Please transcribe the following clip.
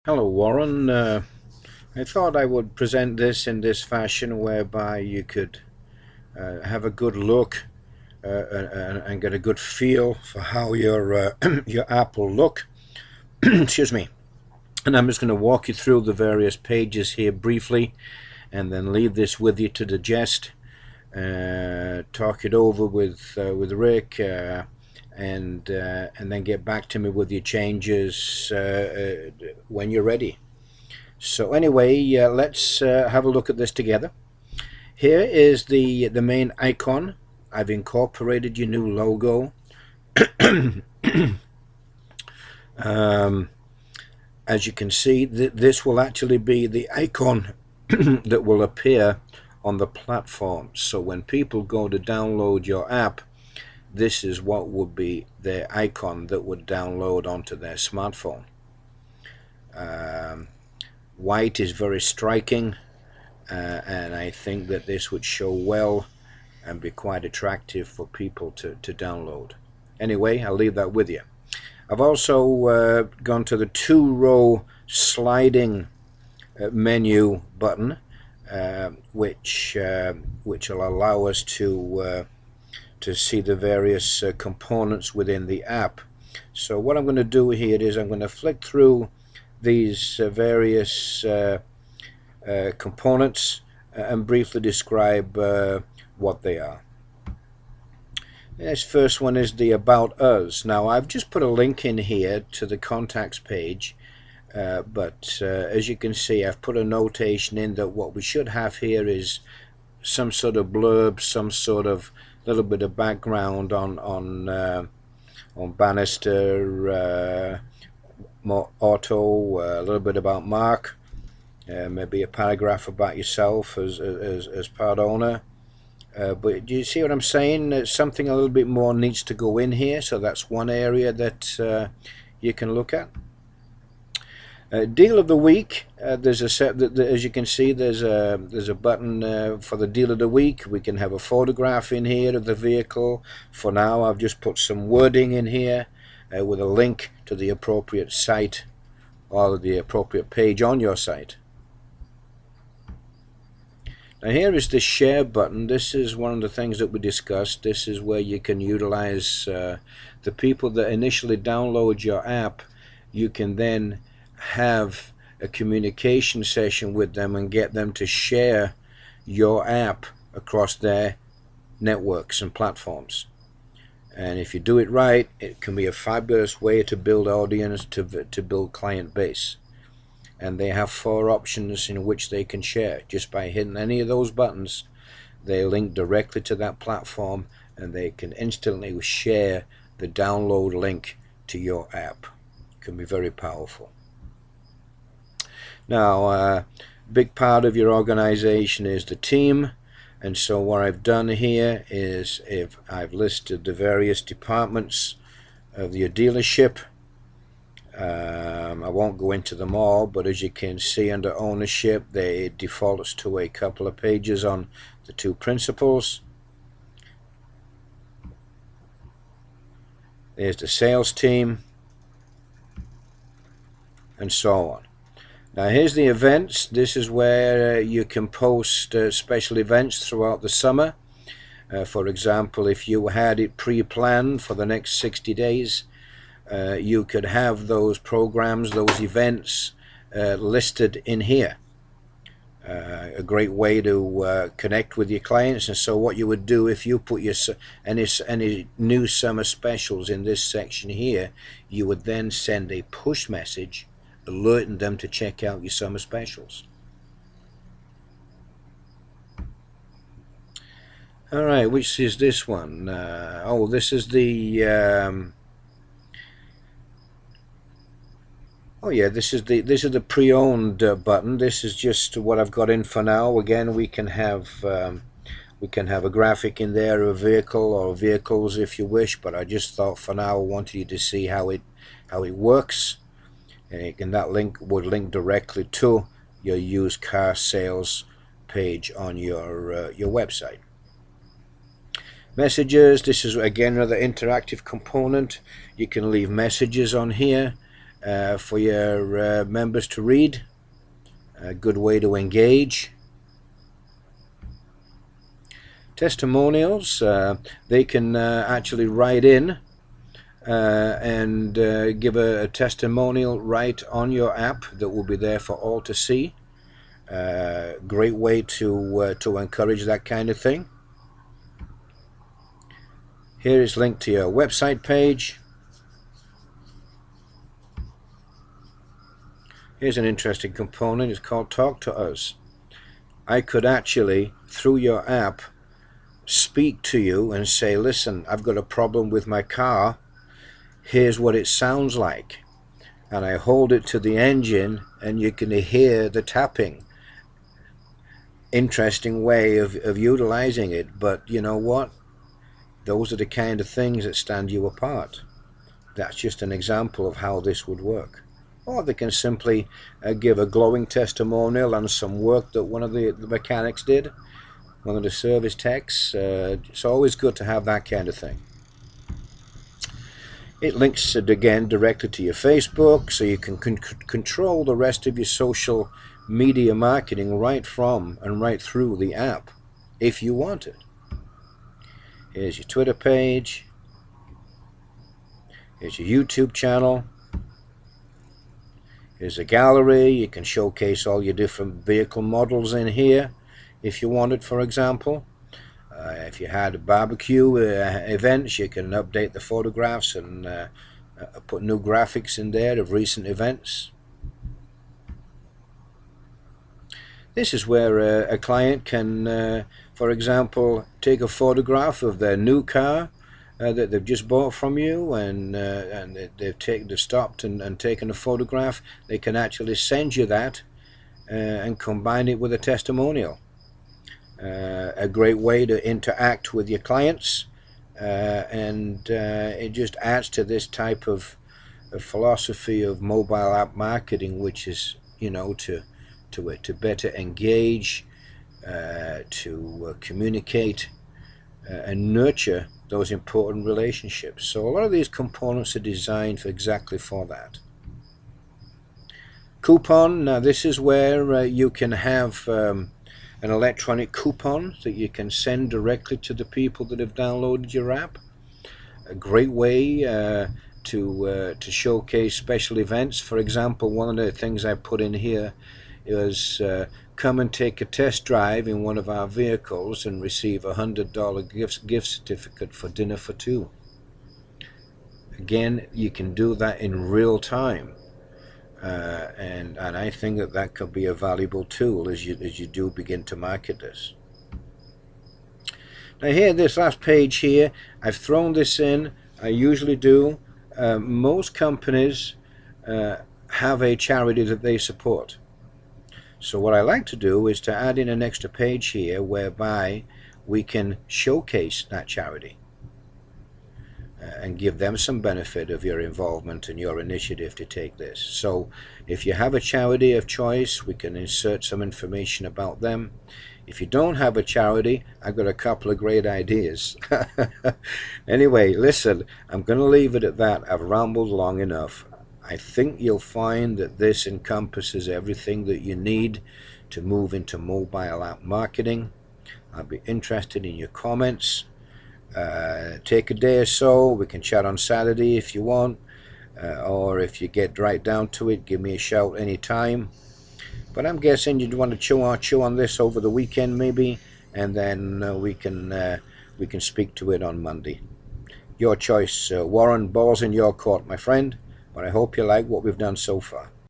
Hello, Warren. I thought I would present this in this fashion whereby you could have a good look and get a good feel for how your your app will look. Excuse me. And I'm just going to walk you through the various pages here briefly, and then leave this with you to digest, talk it over with Rick, and then get back to me with your changes when you're ready. So anyway, let's have a look at this together. Here is the main icon. I've incorporated your new logo. As you can see, this will actually be the icon that will appear on the platform. So when people go to download your app, this is what would be their icon that would download onto their smartphone. White is very striking, and I think that this would show well and be quite attractive for people to download. Anyway, I'll leave that with you. I've also gone to the 2-row sliding menu button, which will allow us to see the various components within the app. So what I'm going to do here is I'm going to flick through these various components and briefly describe what they are. This first one is the About Us. Now I've just put a link in here to the contacts page, but as you can see, I've put a notation in that what we should have here is some sort of blurb, some sort of little bit of background on Bannister, Otto, a little bit about Mark, maybe a paragraph about yourself as part owner. But do you see what I'm saying? Something a little bit more needs to go in here, so that's one area that you can look at. Deal of the week. There's a set that, as you can see, there's a button for the deal of the week. We can have a photograph in here of the vehicle. For now, I've just put some wording in here with a link to the appropriate site or the appropriate page on your site. Now here is the share button. This is one of the things that we discussed. This is where you can utilize the people that initially download your app. You can then have a communication session with them and get them to share your app across their networks and platforms. And if you do it right, it can be a fabulous way to build audience, to build client base. And they have 4 options in which they can share. Just by hitting any of those buttons, they link directly to that platform, and they can instantly share the download link to your app. It can be very powerful. Now, a big part of your organization is the team, and so what I've done here is I've listed the various departments of your dealership. I won't go into them all, but as you can see under ownership, it defaults to a couple of pages on the 2 principals. There's the sales team, and so on. Now here's the events. This is where you can post special events throughout the summer. For example, if you had it pre-planned for the next 60 days, you could have those programs, those events listed in here. A great way to connect with your clients. And so what you would do if you put your any new summer specials in this section here, you would then send a push message alerting them to check out your summer specials. Alright, which is this one? Oh, this is the oh yeah, this is the pre-owned button. This is just what I've got in for now. Again, we can have a graphic in there of a vehicle or vehicles if you wish, but I just thought for now I wanted you to see how it works. And that link would link directly to your used car sales page on your website. Messages. This is again another interactive component. You can leave messages on here. for your members to read. A good way to engage. Testimonials, they can actually write in and give a testimonial right on your app that will be there for all to see. Great way to encourage that kind of thing. Here is linked to your website page. Here's an interesting component. It's called Talk to Us. I could actually, through your app, speak to you and say, listen, I've got a problem with my car. Here's what it sounds like. And I hold it to the engine and you can hear the tapping. Interesting way of utilizing it. But you know what? Those are the kind of things that stand you apart. That's just an example of how this would work. Or they can simply give a glowing testimonial on some work that one of the mechanics did, one of the service techs. It's always good to have that kind of thing. It links it again directly to your Facebook, so you can control the rest of your social media marketing right from and right through the app, if you want it. Here's your Twitter page. Here's your YouTube channel. Here's a gallery. You can showcase all your different vehicle models in here if you wanted, for example. If you had barbecue events, you can update the photographs and put new graphics in there of recent events. This is where a client can, for example, take a photograph of their new car that they've just bought from you, and they've stopped and taken a photograph. They can actually send you that and combine it with a testimonial. A great way to interact with your clients, and it just adds to this type of philosophy of mobile app marketing, which is, you know, to better engage, to communicate and nurture those important relationships. So a lot of these components are designed for exactly for that. Coupon. Now this is where you can have an electronic coupon that you can send directly to the people that have downloaded your app. A great way to showcase special events. For example, one of the things I put in here is come and take a test drive in one of our vehicles and receive a $100 gift certificate for dinner for two. Again, you can do that in real time. And I think that could be a valuable tool as you do begin to market this. Now here, this last page here, I've thrown this in. I usually do. Most companies have a charity that they support. So what I like to do is to add in an extra page here whereby we can showcase that charity and give them some benefit of your involvement and your initiative to take this. So if you have a charity of choice, we can insert some information about them. If you don't have a charity, I've got a couple of great ideas. Anyway, listen, I'm going to leave it at that. I've rambled long enough. I think you'll find that this encompasses everything that you need to move into mobile app marketing. I'll be interested in your comments. Take a day or so. We can chat on Saturday if you want, or if you get right down to it, give me a shout anytime. But I'm guessing you'd want to chew on this over the weekend maybe, and then we can speak to it on Monday. Your choice, Warren. Ball's in your court, my friend. But I hope you like what we've done so far.